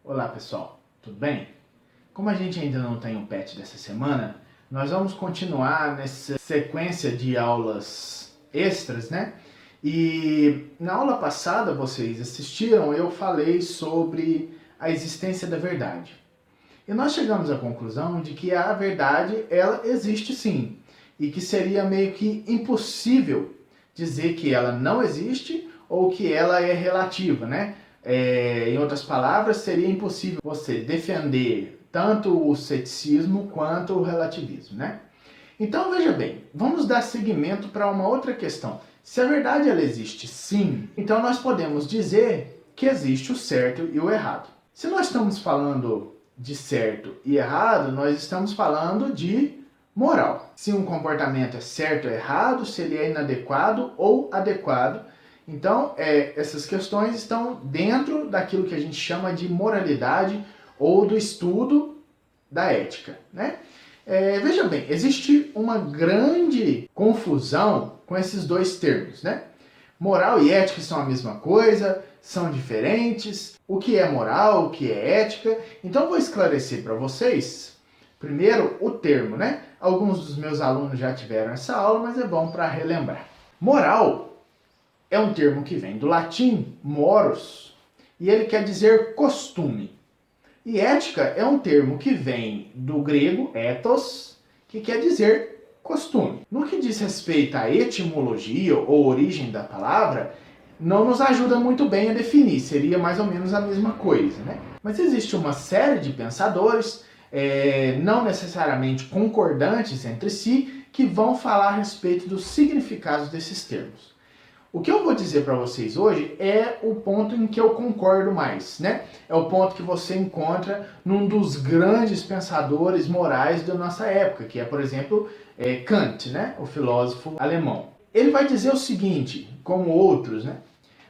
Olá pessoal, tudo bem? Como a gente ainda não tem um pet dessa semana, nós vamos continuar nessa sequência de aulas extras, né? E na aula passada, vocês assistiram, eu falei sobre a existência da verdade. E nós chegamos à conclusão de que a verdade, ela existe sim, e que seria meio que impossível dizer que ela não existe ou que ela é relativa, né? Em outras palavras, seria impossível você defender tanto o ceticismo quanto o relativismo, né? Então veja bem, vamos dar seguimento para uma outra questão. Se a verdade ela existe sim, então nós podemos dizer que existe o certo e o errado. Se nós estamos falando de certo e errado, nós estamos falando de moral. Se um comportamento é certo ou errado, se ele é inadequado ou adequado. Então, essas questões estão dentro daquilo que a gente chama de moralidade ou do estudo da ética, né? Veja bem, existe uma grande confusão com esses dois termos, né? Moral e ética são a mesma coisa, são diferentes. O que é moral, o que é ética? Então, eu vou esclarecer para vocês, primeiro, o termo, né? Alguns dos meus alunos já tiveram essa aula, mas é bom para relembrar. Moral é um termo que vem do latim morus e ele quer dizer costume. E ética é um termo que vem do grego ethos, que quer dizer costume. No que diz respeito à etimologia ou origem da palavra, não nos ajuda muito bem a definir, seria mais ou menos a mesma coisa, né? Mas existe uma série de pensadores, não necessariamente concordantes entre si, que vão falar a respeito dos significados desses termos. O que eu vou dizer para vocês hoje é o ponto em que eu concordo mais, né? É o ponto que você encontra num dos grandes pensadores morais da nossa época, que é, por exemplo, Kant, né? O filósofo alemão. Ele vai dizer o seguinte, como outros, né?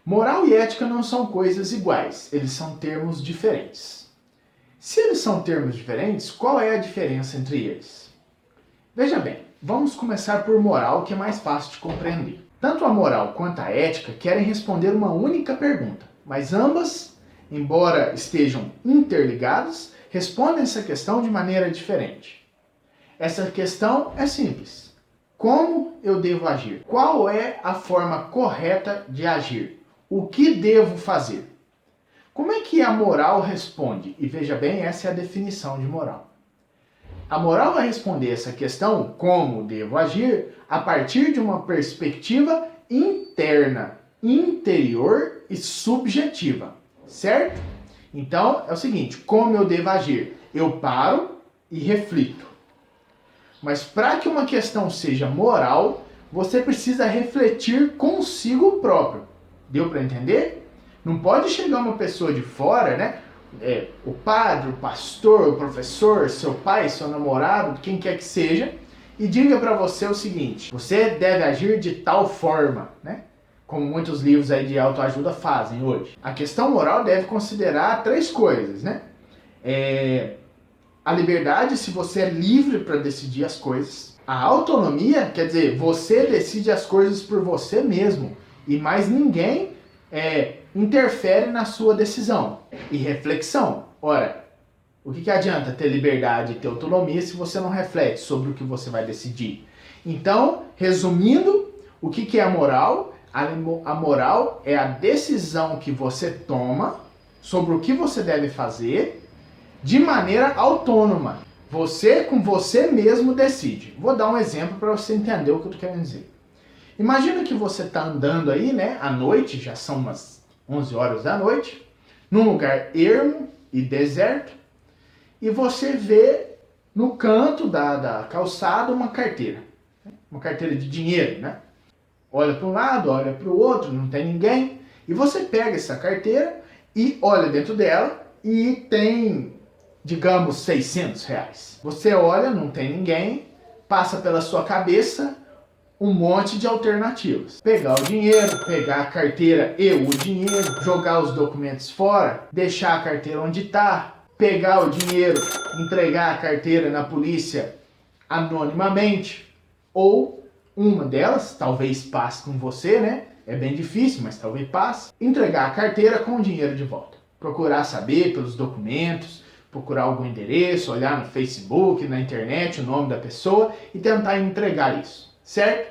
Moral e ética não são coisas iguais, eles são termos diferentes. Se eles são termos diferentes, qual é a diferença entre eles? Veja bem, vamos começar por moral, que é mais fácil de compreender. Tanto a moral quanto a ética querem responder uma única pergunta, mas ambas, embora estejam interligadas, respondem essa questão de maneira diferente. Essa questão é simples. Como eu devo agir? Qual é a forma correta de agir? O que devo fazer? Como é que a moral responde? E veja bem, essa é a definição de moral. A moral vai responder essa questão, como devo agir, a partir de uma perspectiva interna, interior e subjetiva, certo? Então, é o seguinte, como eu devo agir? Eu paro e reflito. Mas para que uma questão seja moral, você precisa refletir consigo próprio. Deu para entender? Não pode chegar uma pessoa de fora, né? O padre, o pastor, o professor, seu pai, seu namorado, quem quer que seja, e diga para você o seguinte: você deve agir de tal forma, né? Como muitos livros aí de autoajuda fazem hoje. A questão moral deve considerar três coisas, né? A liberdade, se você é livre para decidir as coisas. A autonomia, quer dizer, você decide as coisas por você mesmo e mais ninguém interfere na sua decisão. E reflexão. Ora, o que adianta ter liberdade e ter autonomia se você não reflete sobre o que você vai decidir? Então, resumindo, o que é a moral? A moral é a decisão que você toma sobre o que você deve fazer de maneira autônoma. Você com você mesmo decide. Vou dar um exemplo para você entender o que eu estou querendo dizer. Imagina que você está andando aí, né, à noite, já são umas 11 horas da noite, num lugar ermo e deserto, e você vê no canto da calçada uma carteira de dinheiro, né? Olha para um lado, olha para o outro, não tem ninguém, e você pega essa carteira e olha dentro dela e tem, digamos, 600 reais. Você olha, não tem ninguém, passa pela sua cabeça um monte de alternativas. Pegar o dinheiro, pegar a carteira e o dinheiro, jogar os documentos fora, deixar a carteira onde está, pegar o dinheiro, entregar a carteira na polícia anonimamente, ou uma delas, talvez passe com você, né? É bem difícil, mas talvez passe, entregar a carteira com o dinheiro de volta. procurar saber pelos documentos, procurar algum endereço, olhar no Facebook, na internet, o nome da pessoa e tentar entregar isso, certo?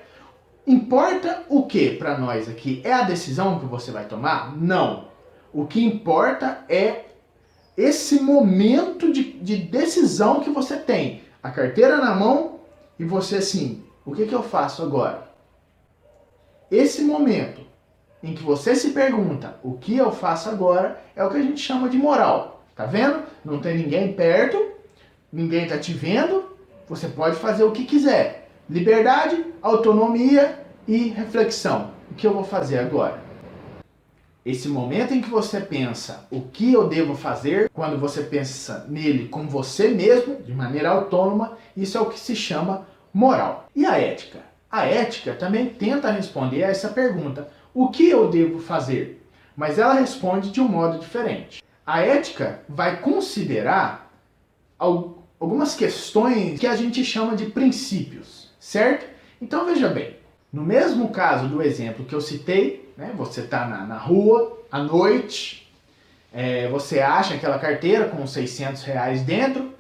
Importa o que para nós aqui? É a decisão que você vai tomar? Não. O que importa é esse momento de decisão que você tem. A carteira na mão e você assim, o que eu faço agora? Esse momento em que você se pergunta o que eu faço agora é o que a gente chama de moral. Tá vendo? Não tem ninguém perto, ninguém tá te vendo, você pode fazer o que quiser. Liberdade, autonomia e reflexão. O que eu vou fazer agora? Esse momento em que você pensa o que eu devo fazer, quando você pensa nele com você mesmo, de maneira autônoma, isso é o que se chama moral. E a ética? A ética também tenta responder a essa pergunta: o que eu devo fazer? Mas ela responde de um modo diferente. A ética vai considerar algumas questões que a gente chama de princípios, certo? Então veja bem, no mesmo caso do exemplo que eu citei, né, você está na rua, à noite, você acha aquela carteira com R$ 600 dentro,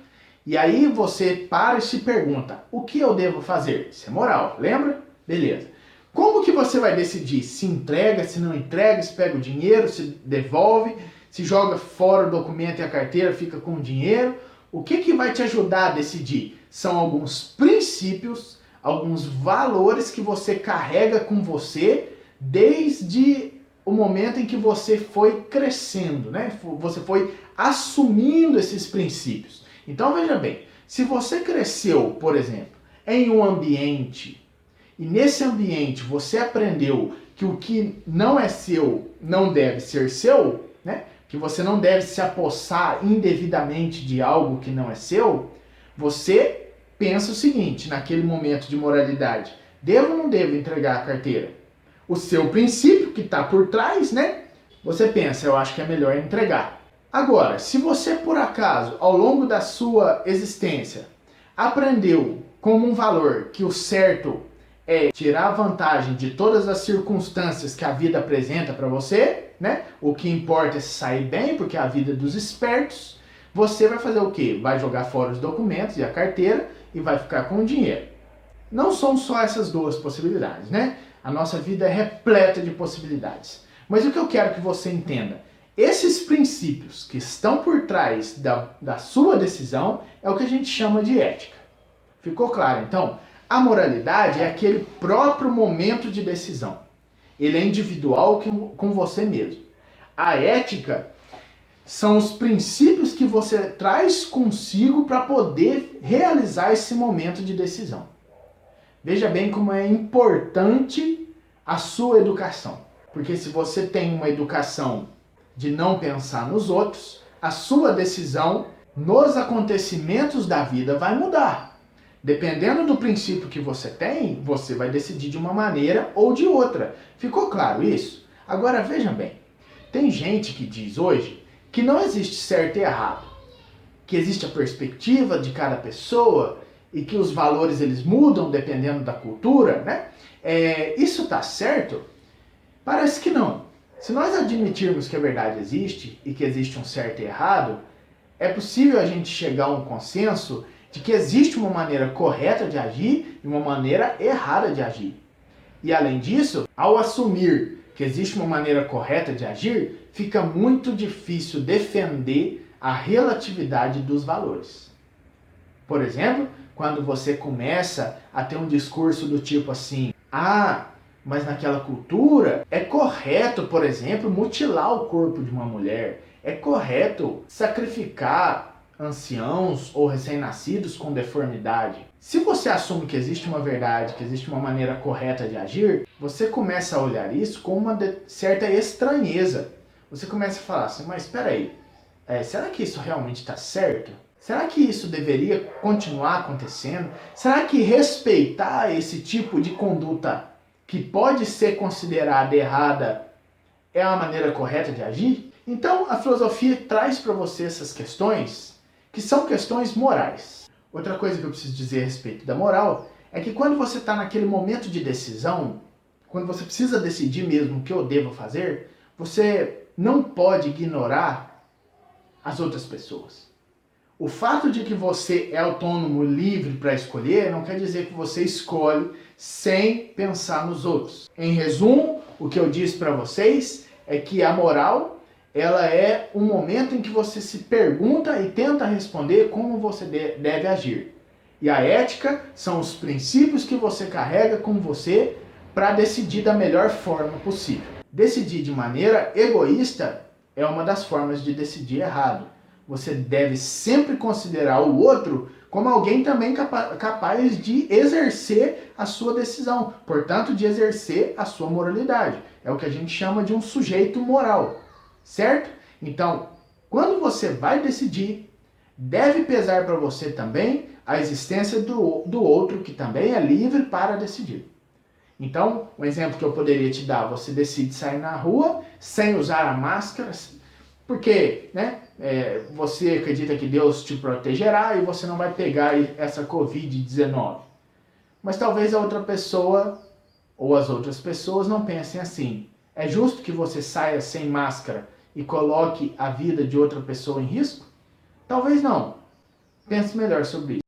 e aí você para e se pergunta, o que eu devo fazer? Isso é moral, lembra? Beleza. Como que você vai decidir se entrega, se não entrega, se pega o dinheiro, se devolve, se joga fora o documento e a carteira fica com o dinheiro? O que vai te ajudar a decidir? São alguns princípios, alguns valores que você carrega com você desde o momento em que você foi crescendo, né? Você foi assumindo esses princípios. Então veja bem, se você cresceu, por exemplo, em um ambiente e nesse ambiente você aprendeu que o que não é seu não deve ser seu, né? Que você não deve se apossar indevidamente de algo que não é seu, você pensa o seguinte, naquele momento de moralidade, devo ou não devo entregar a carteira? O seu princípio que está por trás, né? Você pensa, eu acho que é melhor entregar. Agora, se você por acaso, ao longo da sua existência, aprendeu como um valor que o certo é tirar vantagem de todas as circunstâncias que a vida apresenta para você, né? O que importa é sair bem, porque é a vida dos espertos. Você vai fazer o quê? Vai jogar fora os documentos e a carteira e vai ficar com o dinheiro. Não são só essas duas possibilidades, né? A nossa vida é repleta de possibilidades. Mas o que eu quero que você entenda, esses princípios que estão por trás da sua decisão é o que a gente chama de ética. Ficou claro, então? A moralidade é aquele próprio momento de decisão. Ele é individual com você mesmo. A ética são os princípios que você traz consigo para poder realizar esse momento de decisão. Veja bem como é importante a sua educação. Porque se você tem uma educação de não pensar nos outros, a sua decisão nos acontecimentos da vida vai mudar. Dependendo do princípio que você tem, você vai decidir de uma maneira ou de outra. Ficou claro isso? Agora veja bem, tem gente que diz hoje que não existe certo e errado, que existe a perspectiva de cada pessoa e que os valores eles mudam dependendo da cultura, né? Isso tá certo? Parece que não. Se nós admitirmos que a verdade existe e que existe um certo e errado, é possível a gente chegar a um consenso de que existe uma maneira correta de agir e uma maneira errada de agir. E além disso, ao assumir que existe uma maneira correta de agir, fica muito difícil defender a relatividade dos valores. Por exemplo, quando você começa a ter um discurso do tipo assim, mas naquela cultura é correto, por exemplo, mutilar o corpo de uma mulher, é correto sacrificar anciãos ou recém-nascidos com deformidade. Se você assume que existe uma verdade, que existe uma maneira correta de agir, você começa a olhar isso com uma certa estranheza. Você começa a falar assim, mas espera aí, será que isso realmente está certo? Será que isso deveria continuar acontecendo? Será que respeitar esse tipo de conduta que pode ser considerada errada é a maneira correta de agir? Então a filosofia traz para você essas questões que são questões morais. Outra coisa que eu preciso dizer a respeito da moral é que quando você está naquele momento de decisão, quando você precisa decidir mesmo o que eu devo fazer, você não pode ignorar as outras pessoas. O fato de que você é autônomo, livre para escolher, não quer dizer que você escolhe sem pensar nos outros. Em resumo, o que eu disse para vocês é que a moral, ela é um momento em que você se pergunta e tenta responder como você deve agir. E a ética são os princípios que você carrega com você para decidir da melhor forma possível. Decidir de maneira egoísta é uma das formas de decidir errado. Você deve sempre considerar o outro como alguém também capaz de exercer a sua decisão, portanto, de exercer a sua moralidade. É o que a gente chama de um sujeito moral, certo? Então, quando você vai decidir, deve pesar para você também a existência do outro, que também é livre para decidir. Então, um exemplo que eu poderia te dar, você decide sair na rua sem usar a máscara, porque você acredita que Deus te protegerá e você não vai pegar essa Covid-19. Mas talvez a outra pessoa ou as outras pessoas não pensem assim. É justo que você saia sem máscara e coloque a vida de outra pessoa em risco? Talvez não. Pense melhor sobre isso.